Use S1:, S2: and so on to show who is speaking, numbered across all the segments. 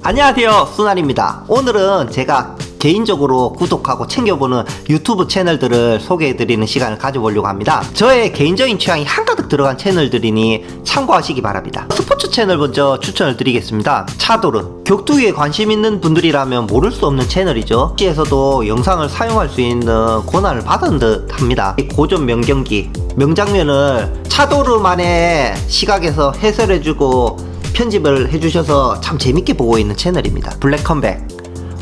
S1: 안녕하세요, 순환입니다. 오늘은 제가 개인적으로 구독하고 챙겨보는 유튜브 채널들을 소개해드리는 시간을 가져보려고 합니다. 저의 개인적인 취향이 한가득 들어간 채널들이니 참고하시기 바랍니다. 스포츠 채널 먼저 추천을 드리겠습니다. 차도르, 격투기에 관심 있는 분들이라면 모를 수 없는 채널이죠. 시에서도 영상을 사용할 수 있는 권한을 받은 듯 합니다. 고전 명경기, 명장면을 차도르만의 시각에서 해설해주고 편집을 해주셔서 참 재밌게 보고 있는 채널입니다. 블랙컴백,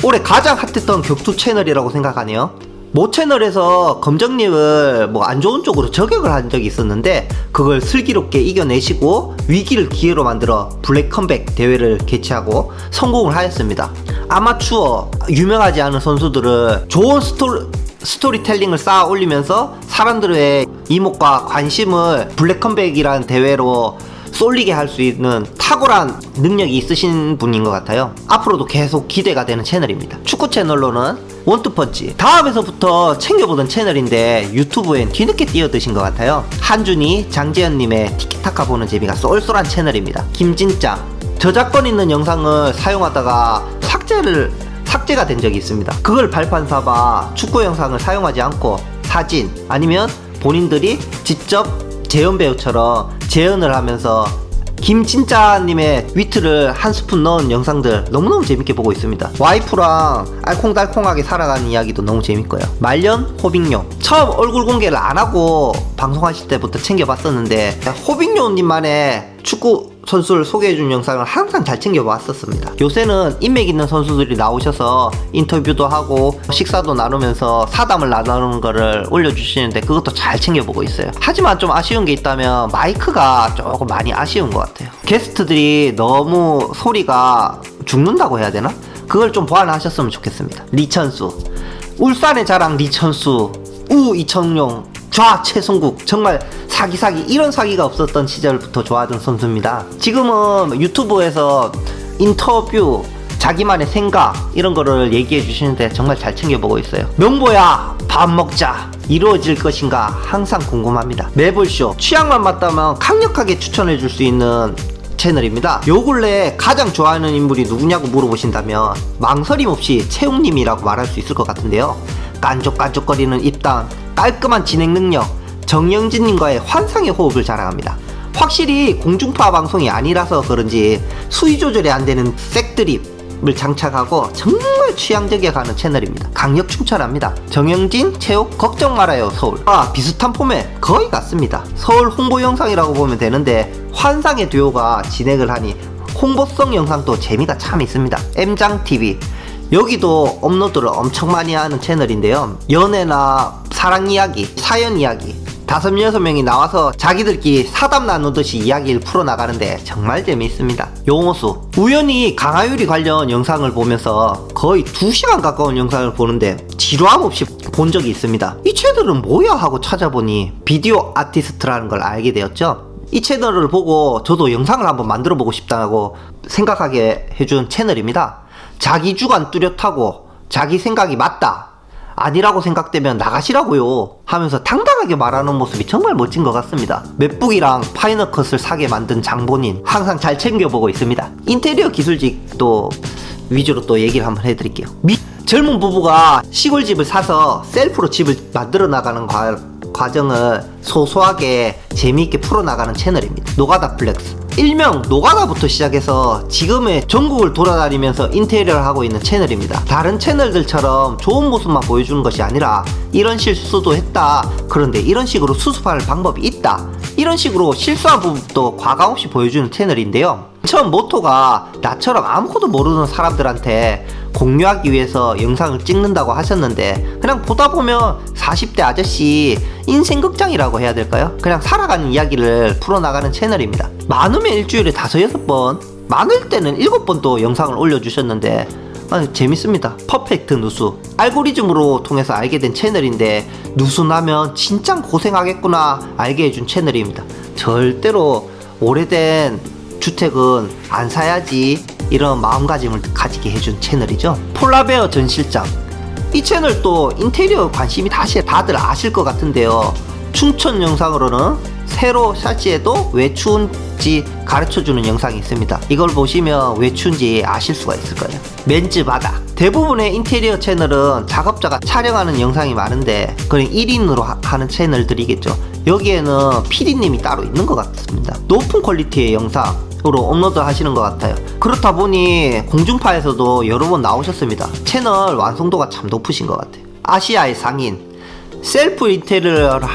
S1: 올해 가장 핫했던 격투 채널이라고 생각하네요. 모 채널에서 검정님을 안 좋은 쪽으로 저격을 한 적이 있었는데 그걸 슬기롭게 이겨내시고 위기를 기회로 만들어 블랙컴백 대회를 개최하고 성공을 하였습니다. 아마추어 유명하지 않은 선수들을 좋은 스토리텔링을 쌓아 올리면서 사람들의 이목과 관심을 블랙컴백이라는 대회로 쏠리게 할 수 있는 탁월한 능력이 있으신 분인 것 같아요. 앞으로도 계속 기대가 되는 채널입니다. 축구 채널로는 원투펀치, 다음에서부터 챙겨보던 채널인데 유튜브엔 뒤늦게 뛰어드신 것 같아요. 한준이, 장재현님의 티키타카 보는 재미가 쏠쏠한 채널입니다. 김진짱, 저작권 있는 영상을 사용하다가 삭제가 된 적이 있습니다. 그걸 발판 삼아 축구 영상을 사용하지 않고 사진 아니면 본인들이 직접 재현 배우처럼 재현을 하면서 김진짜님의 위트를 한 스푼 넣은 영상들 너무너무 재밌게 보고 있습니다. 와이프랑 알콩달콩하게 살아가는 이야기도 너무 재밌고요. 말년 호빙요, 처음 얼굴 공개를 안하고 방송하실 때부터 챙겨봤었는데 호빙요님만의 축구 선수를 소개해준 영상을 항상 잘 챙겨봤었습니다. 요새는 인맥 있는 선수들이 나오셔서 인터뷰도 하고 식사도 나누면서 사담을 나누는 거를 올려주시는데 그것도 잘 챙겨보고 있어요. 하지만 좀 아쉬운 게 있다면 마이크가 조금 많이 아쉬운 것 같아요. 게스트들이 너무 소리가 죽는다고 해야 되나? 그걸 좀 보완하셨으면 좋겠습니다. 리천수, 울산의 자랑 리천수, 이청용, 좌 최승국, 정말 사기 이런 사기가 없었던 시절부터 좋아하던 선수입니다. 지금은 유튜브에서 인터뷰, 자기만의 생각 이런 거를 얘기해 주시는데 정말 잘 챙겨보고 있어요. 명보야 밥 먹자, 이루어질 것인가 항상 궁금합니다. 매불쇼, 취향만 맞다면 강력하게 추천해 줄 수 있는 채널입니다. 요 근래 가장 좋아하는 인물이 누구냐고 물어보신다면 망설임 없이 채웅님이라고 말할 수 있을 것 같은데요. 깐족깐족거리는 입담, 깔끔한 진행 능력, 정영진님과의 환상의 호흡을 자랑합니다. 확실히 공중파 방송이 아니라서 그런지 수위 조절이 안 되는 색드립을 장착하고 정말 취향적이게 가는 채널입니다. 강력 추천합니다. 정영진, 체육, 걱정 말아요 서울. 비슷한 포맷 거의 같습니다. 서울 홍보 영상이라고 보면 되는데 환상의 듀오가 진행을 하니 홍보성 영상도 재미가 참 있습니다. M장TV, 여기도 업로드를 엄청 많이 하는 채널인데요. 연애나 사랑 이야기, 사연 이야기, 5-6명이 나와서 자기들끼리 사담 나누듯이 이야기를 풀어나가는데 정말 재미있습니다. 용호수, 우연히 강하유리 관련 영상을 보면서 거의 2시간 가까운 영상을 보는데 지루함 없이 본 적이 있습니다. 이 채널은 뭐야 하고 찾아보니 비디오 아티스트라는 걸 알게 되었죠. 이 채널을 보고 저도 영상을 한번 만들어 보고 싶다고 생각하게 해준 채널입니다. 자기 주관 뚜렷하고 자기 생각이 맞다, 아니라고 생각되면 나가시라고요 하면서 당당하게 말하는 모습이 정말 멋진 것 같습니다. 맵북이랑 파이널컷을 사게 만든 장본인 항상 잘 챙겨보고 있습니다. 인테리어 기술직도 위주로 또 얘기를 한번 해드릴게요. 젊은 부부가 시골집을 사서 셀프로 집을 만들어 나가는 과정을 소소하게 재미있게 풀어나가는 채널입니다. 노가다 플렉스, 일명 노가다부터 시작해서 지금의 전국을 돌아다니면서 인테리어를 하고 있는 채널입니다. 다른 채널들처럼 좋은 모습만 보여주는 것이 아니라 이런 실수도 했다, 그런데 이런 식으로 수습할 방법이 있다, 이런 식으로 실수한 부분도 과감 없이 보여주는 채널인데요. 처음 모토가 나처럼 아무것도 모르는 사람들한테 공유하기 위해서 영상을 찍는다고 하셨는데 그냥 보다 보면 40대 아저씨 인생극장이라고 해야 될까요? 그냥 살아가는 이야기를 풀어나가는 채널입니다. 많으면 일주일에 5-6번, 많을 때는 7번도 영상을 올려주셨는데 재밌습니다. 퍼펙트 누수, 알고리즘으로 통해서 알게 된 채널인데 누수나면 진짜 고생하겠구나 알게 해준 채널입니다. 절대로 오래된 주택은 안 사야지 이런 마음가짐을 가지게 해준 채널이죠. 폴라베어 전 실장, 이 채널도 인테리어 관심이 다들 아실 것 같은데요. 춘천 영상으로는 세로 샤시에도 왜 추운 어찌 가르쳐주는 영상이 있습니다. 이걸 보시면 왜 추운지 아실 수가 있을 거예요. 멘즈 바다. 대부분의 인테리어 채널은 작업자가 촬영하는 영상이 많은데 그냥 1인으로 하는 채널들이겠죠. 여기에는 PD님이 따로 있는 것 같습니다. 높은 퀄리티의 영상으로 업로드 하시는 것 같아요. 그렇다 보니 공중파에서도 여러 번 나오셨습니다. 채널 완성도가 참 높으신 것 같아요. 아시아의 상인. 셀프 인테리어를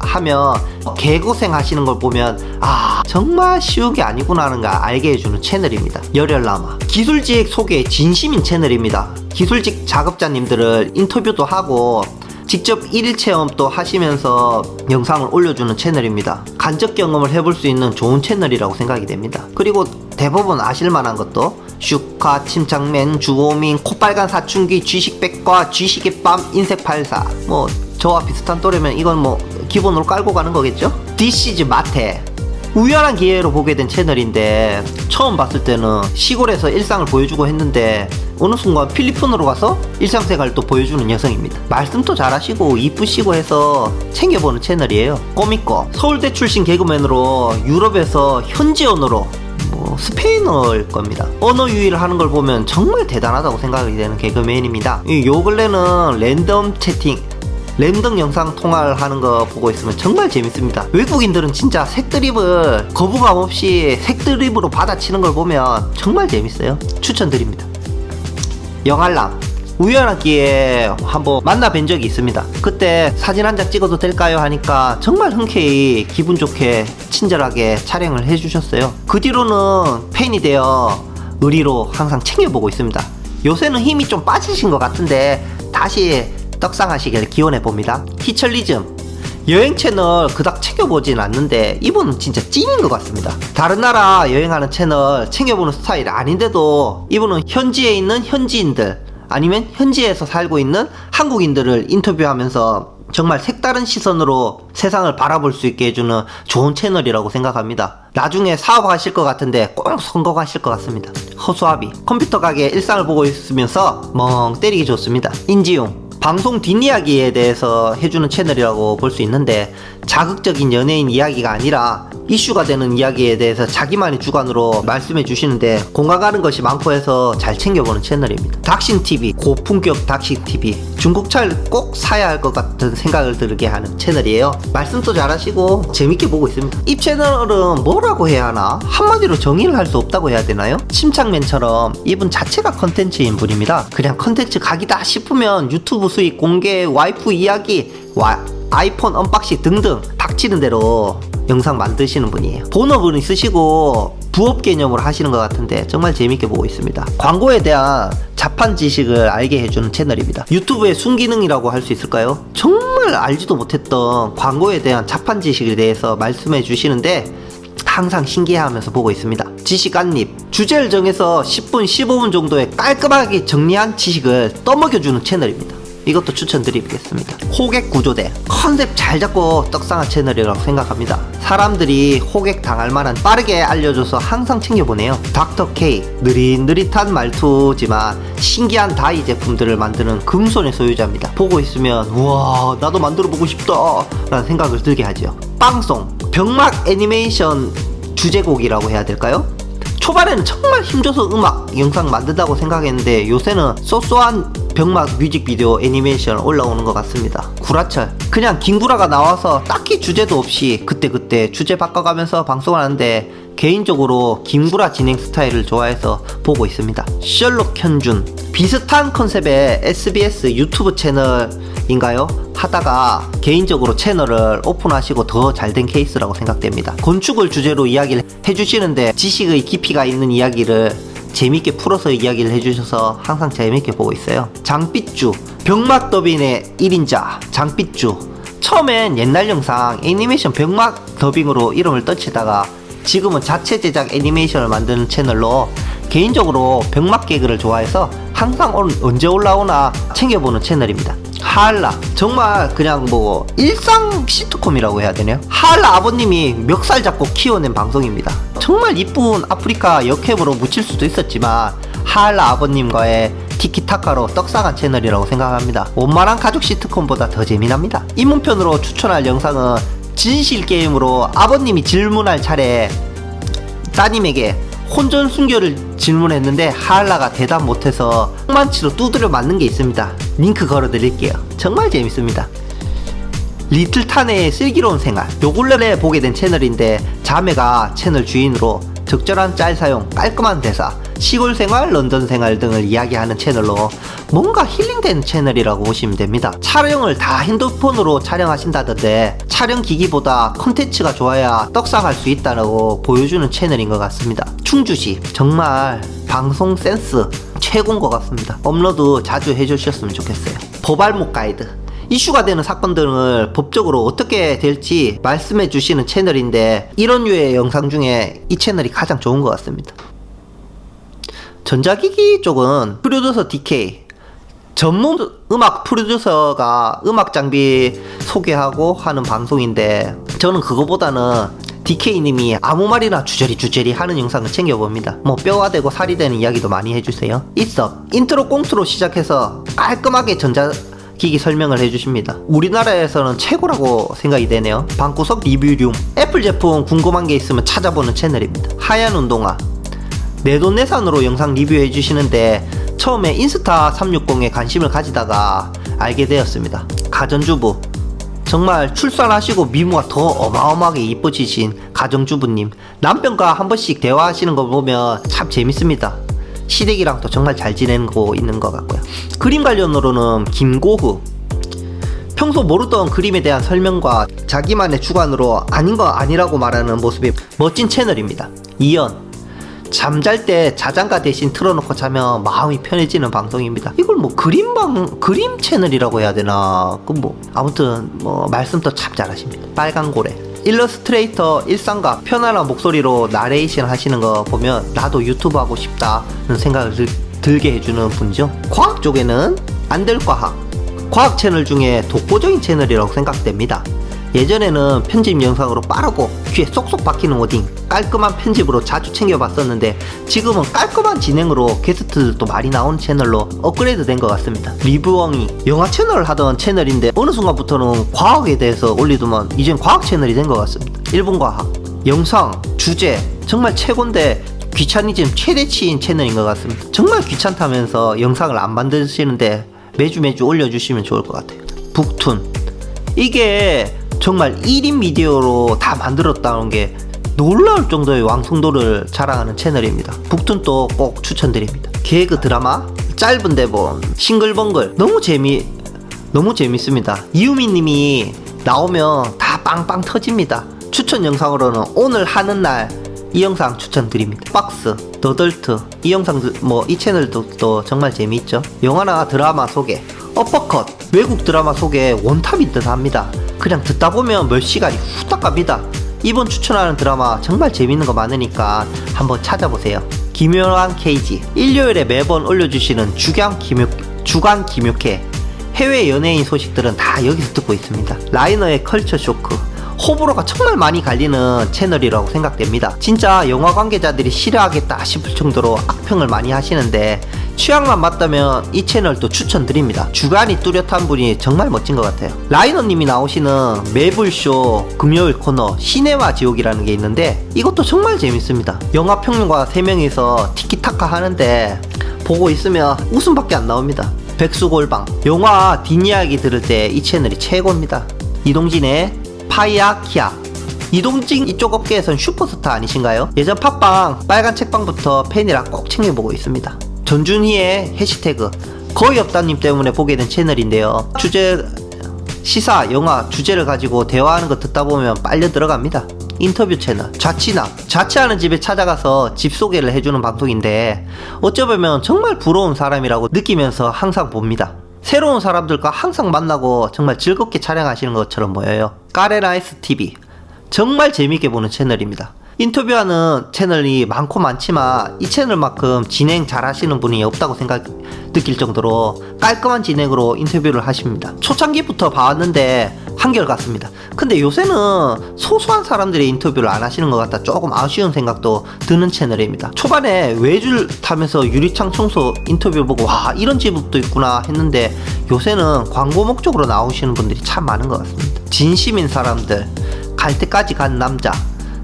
S1: 하면 개고생 하시는 걸 보면 정말 쉬운 게 아니구나 하는 걸 알게 해주는 채널입니다. 열혈남아. 기술직 소개 진심인 채널입니다. 기술직 작업자님들을 인터뷰도 하고 직접 1일 체험도 하시면서 영상을 올려주는 채널입니다. 간접 경험을 해볼 수 있는 좋은 채널이라고 생각이 됩니다. 그리고 대부분 아실만한 것도 슈카, 침착맨, 주호민, 코빨간 사춘기, 쥐식백과, 쥐식의 밤, 인색팔사. 뭐 저와 비슷한 또래면 이건 뭐 기본으로 깔고 가는 거겠죠? 디시즈 마테. 우연한 기회로 보게 된 채널인데 처음 봤을 때는 시골에서 일상을 보여주고 했는데 어느 순간 필리핀으로 가서 일상생활을 또 보여주는 여성입니다. 말씀도 잘하시고 이쁘시고 해서 챙겨보는 채널이에요. 꼬미꺼. 서울대 출신 개그맨으로 유럽에서 현지 언어로 스페인어일 겁니다. 언어 유희를 하는 걸 보면 정말 대단하다고 생각이 되는 개그맨입니다. 요 근래는 랜덤 영상 통화를 하는 거 보고 있으면 정말 재밌습니다. 외국인들은 진짜 색드립을 거부감 없이 색드립으로 받아치는 걸 보면 정말 재밌어요. 추천드립니다. 영알람. 우연한 기회에 한번 만나 뵌 적이 있습니다. 그때 사진 한 장 찍어도 될까요? 하니까 정말 흔쾌히 기분 좋게 친절하게 촬영을 해주셨어요. 그 뒤로는 팬이 되어 의리로 항상 챙겨보고 있습니다. 요새는 힘이 좀 빠지신 것 같은데 다시 떡상하시길 기원해봅니다. 히철리즘. 여행 채널 그닥 챙겨보진 않는데 이분은 진짜 찐인 것 같습니다. 다른 나라 여행하는 채널 챙겨보는 스타일 아닌데도 이분은 현지에 있는 현지인들 아니면 현지에서 살고 있는 한국인들을 인터뷰하면서 정말 색다른 시선으로 세상을 바라볼 수 있게 해주는 좋은 채널이라고 생각합니다. 나중에 사업하실 것 같은데 꼭 성공하실 것 같습니다. 허수아비. 컴퓨터 가게 일상을 보고 있으면서 멍 때리기 좋습니다. 인지용. 방송 뒷이야기에 대해서 해주는 채널이라고 볼 수 있는데 자극적인 연예인 이야기가 아니라 이슈가 되는 이야기에 대해서 자기만의 주관으로 말씀해 주시는데 공감 가는 것이 많고 해서 잘 챙겨보는 채널입니다. 닥신TV. 고품격 닥신TV. 중국차를 꼭 사야 할 것 같은 생각을 들게 하는 채널이에요. 말씀도 잘하시고 재밌게 보고 있습니다. 이 채널은 뭐라고 해야 하나? 한마디로 정의를 할 수 없다고 해야 되나요? 침착맨처럼 이분 자체가 컨텐츠인 분입니다. 그냥 컨텐츠 각이다 싶으면 유튜브 수익 공개, 와이프 이야기, 아이폰 언박싱 등등 닥치는 대로 영상 만드시는 분이에요. 본업은 있으시고 부업 개념으로 하시는 것 같은데 정말 재밌게 보고 있습니다. 광고에 대한 자판 지식을 알게 해주는 채널입니다. 유튜브의 순기능이라고 할 수 있을까요? 정말 알지도 못했던 광고에 대한 자판 지식에 대해서 말씀해 주시는데 항상 신기해하면서 보고 있습니다. 지식 안립. 주제를 정해서 10분, 15분 정도의 깔끔하게 정리한 지식을 떠먹여주는 채널입니다. 이것도 추천드리겠습니다. 호객 구조대. 컨셉 잘 잡고 떡상한 채널이라고 생각합니다. 사람들이 호객 당할 만한 빠르게 알려줘서 항상 챙겨보네요. 닥터 K. 느릿느릿한 말투지만 신기한 다이 제품들을 만드는 금손의 소유자입니다. 보고 있으면 우와 나도 만들어보고 싶다 라는 생각을 들게 하죠. 빵송. 병막 애니메이션 주제곡이라고 해야 될까요? 초반에는 정말 힘줘서 음악 영상 만든다고 생각했는데 요새는 소소한 병막 뮤직비디오 애니메이션 올라오는 것 같습니다. 구라철. 그냥 김구라가 나와서 딱히 주제도 없이 그때그때 주제 바꿔가면서 방송을 하는데 개인적으로 김구라 진행 스타일을 좋아해서 보고 있습니다. 셜록 현준. 비슷한 컨셉의 SBS 유튜브 채널인가요? 하다가 개인적으로 채널을 오픈하시고 더 잘된 케이스라고 생각됩니다. 건축을 주제로 이야기를 해주시는데 지식의 깊이가 있는 이야기를 재밌게 풀어서 이야기를 해주셔서 항상 재밌게 보고 있어요. 장삐쭈. 병막 더빙의 1인자 장삐쭈. 처음엔 옛날 영상 애니메이션 병막 더빙으로 이름을 떠치다가 지금은 자체 제작 애니메이션을 만드는 채널로 개인적으로 병막 개그를 좋아해서 항상 언제 올라오나 챙겨보는 채널입니다. 하알라. 정말 그냥 뭐 일상 시트콤이라고 해야 되나요? 하알라 아버님이 멱살 잡고 키워낸 방송입니다. 정말 이쁜 아프리카 역캠으로 묻힐 수도 있었지만 하알라 아버님과의 티키타카로 떡상한 채널이라고 생각합니다. 원만한 가족 시트콤보다 더 재미납니다. 입문편으로 추천할 영상은 진실 게임으로 아버님이 질문할 차례 따님에게 혼전 순결을 질문했는데 하알라가 대답 못해서 똥만치로 두드려 맞는 게 있습니다. 링크 걸어 드릴게요. 정말 재밌습니다. 리틀타네의 슬기로운 생활, 요 근래에 보게 된 채널인데 자매가 채널 주인으로 적절한 짤 사용, 깔끔한 대사, 시골 생활, 런던 생활 등을 이야기하는 채널로 뭔가 힐링된 채널이라고 보시면 됩니다. 촬영을 다 핸드폰으로 촬영하신다던데 촬영 기기보다 컨텐츠가 좋아야 떡상할 수 있다고 보여주는 채널인 것 같습니다. 충주시 정말 방송 센스 최고인 것 같습니다. 업로드 자주 해주셨으면 좋겠어요. 법알목 가이드, 이슈가 되는 사건 등을 법적으로 어떻게 될지 말씀해 주시는 채널인데 이런 류의 영상 중에 이 채널이 가장 좋은 것 같습니다. 전자기기 쪽은 프로듀서 DK, 전문 음악 프로듀서가 음악 장비 소개하고 하는 방송인데 저는 그거보다는 DK님이 아무 말이나 주저리 하는 영상을 챙겨봅니다. 뭐 뼈가 되고 살이 되는 이야기도 많이 해주세요. 인트로 꽁트로 시작해서 깔끔하게 전자기기 설명을 해주십니다. 우리나라에서는 최고라고 생각이 되네요. 방구석 리뷰룸, 애플 제품 궁금한 게 있으면 찾아보는 채널입니다. 하얀 운동화, 내돈내산으로 영상 리뷰해 주시는데 처음에 인스타 360에 관심을 가지다가 알게 되었습니다. 가전주부, 정말 출산하시고 미모가 더 어마어마하게 이뻐지신 가정주부님, 남편과 한 번씩 대화하시는 거 보면 참 재밌습니다. 시댁이랑 또 정말 잘 지내고 있는 것 같고요. 그림 관련으로는 김고흐, 평소 모르던 그림에 대한 설명과 자기만의 주관으로 아닌 거 아니라고 말하는 모습이 멋진 채널입니다. 이연, 잠잘 때 자장가 대신 틀어놓고 자면 마음이 편해지는 방송입니다. 이걸 뭐 그림 채널이라고 해야 되나? 아무튼 말씀도 참 잘하십니다. 빨간고래, 일러스트레이터 일상과 편안한 목소리로 나레이션 하시는 거 보면 나도 유튜브 하고 싶다는 생각을 들게 해주는 분이죠. 과학 쪽에는 안될과학, 과학 채널 중에 독보적인 채널이라고 생각됩니다. 예전에는 편집 영상으로 빠르고 귀에 쏙쏙 박히는 워딩, 깔끔한 편집으로 자주 챙겨봤었는데 지금은 깔끔한 진행으로 게스트들도 많이 나오는 채널로 업그레이드 된 것 같습니다. 리뷰엉이, 영화 채널을 하던 채널인데 어느 순간부터는 과학에 대해서 올리더만 이젠 과학 채널이 된 것 같습니다. 일본과학, 영상, 주제 정말 최고인데 귀차니즘 최대치인 채널인 것 같습니다. 정말 귀찮다면서 영상을 안 만드시는데 매주 올려주시면 좋을 것 같아요. 북툰, 이게 정말 1인 미디어로 다 만들었다는 게 놀라울 정도의 완성도를 자랑하는 채널입니다. 북툰도 꼭 추천드립니다. 개그 드라마, 짧은 대본, 싱글벙글 너무 재밌습니다. 이유미님이 나오면 다 빵빵 터집니다. 추천 영상으로는 오늘 하는 날 이 영상 추천드립니다. 박스, 더덜트, 이 영상도 이 채널도 또 정말 재미있죠. 영화나 드라마 소개, 어퍼컷, 외국 드라마 소개 원탑인 듯 합니다. 그냥 듣다 보면 몇 시간이 후딱 갑니다. 이번 추천하는 드라마 정말 재밌는 거 많으니까 한번 찾아보세요. 기묘한 케이지, 일요일에 매번 올려주시는 주간 김효캐, 해외 연예인 소식들은 다 여기서 듣고 있습니다. 라이너의 컬처 쇼크, 호불호가 정말 많이 갈리는 채널이라고 생각됩니다. 진짜 영화 관계자들이 싫어하겠다 싶을 정도로 악평을 많이 하시는데 취향만 맞다면 이 채널도 추천드립니다. 주관이 뚜렷한 분이 정말 멋진 것 같아요. 라이너님이 나오시는 매불쇼 금요일 코너 시네마 지옥이라는 게 있는데 이것도 정말 재밌습니다. 영화 평론가 3명이서 티키타카 하는데 보고 있으면 웃음밖에 안 나옵니다. 백수골방, 영화 뒷이야기 들을 때 이 채널이 최고입니다. 이동진의 파이아키아, 이동진 이쪽 업계에선 슈퍼스타 아니신가요? 예전 팟빵 빨간 책방부터 팬이라 꼭 챙겨보고 있습니다. 전준희의 해시태그, 거의 없다님 때문에 보게 된 채널인데요. 시사, 영화 주제를 가지고 대화하는 거 듣다 보면 빨려 들어갑니다. 인터뷰 채널 자취남, 자취하는 집에 찾아가서 집 소개를 해주는 방송인데 어쩌면 정말 부러운 사람이라고 느끼면서 항상 봅니다. 새로운 사람들과 항상 만나고 정말 즐겁게 촬영하시는 것처럼 보여요. 까레나이스 TV, 정말 재밌게 보는 채널입니다. 인터뷰하는 채널이 많지만 이 채널만큼 진행 잘 하시는 분이 없다고 느낄 정도로 깔끔한 진행으로 인터뷰를 하십니다. 초창기부터 봐왔는데 한결같습니다. 근데 요새는 소소한 사람들의 인터뷰를 안 하시는 것 같아 조금 아쉬운 생각도 드는 채널입니다. 초반에 외줄 타면서 유리창 청소 인터뷰 보고 와 이런 집도 있구나 했는데 요새는 광고 목적으로 나오시는 분들이 참 많은 것 같습니다. 진심인 사람들, 갈 때까지 간 남자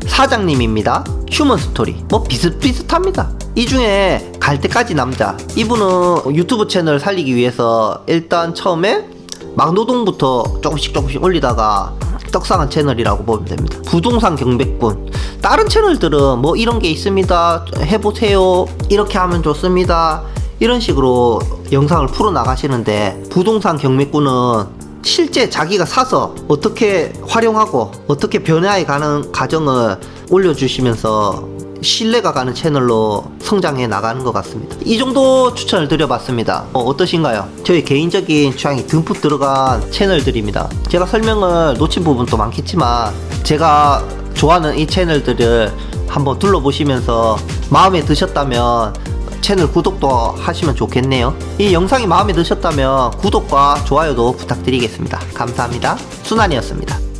S1: 사장님입니다. 휴먼 스토리 뭐 비슷비슷합니다. 이 중에 갈 때까지 남자, 이분은 유튜브 채널 살리기 위해서 일단 처음에 막노동부터 조금씩 올리다가 떡상한 채널이라고 보면 됩니다. 부동산 경백군, 다른 채널들은 뭐 이런 게 있습니다, 해보세요, 이렇게 하면 좋습니다, 이런 식으로 영상을 풀어 나가시는데, 부동산 경매꾼은 실제 자기가 사서 어떻게 활용하고 어떻게 변화해 가는 과정을 올려주시면서 신뢰가 가는 채널로 성장해 나가는 것 같습니다. 이 정도 추천을 드려봤습니다. 어떠신가요? 저희 개인적인 취향이 듬뿍 들어간 채널들입니다. 제가 설명을 놓친 부분도 많겠지만 제가 좋아하는 이 채널들을 한번 둘러보시면서 마음에 드셨다면 채널 구독도 하시면 좋겠네요. 이 영상이 마음에 드셨다면 구독과 좋아요도 부탁드리겠습니다. 감사합니다. 순환이었습니다.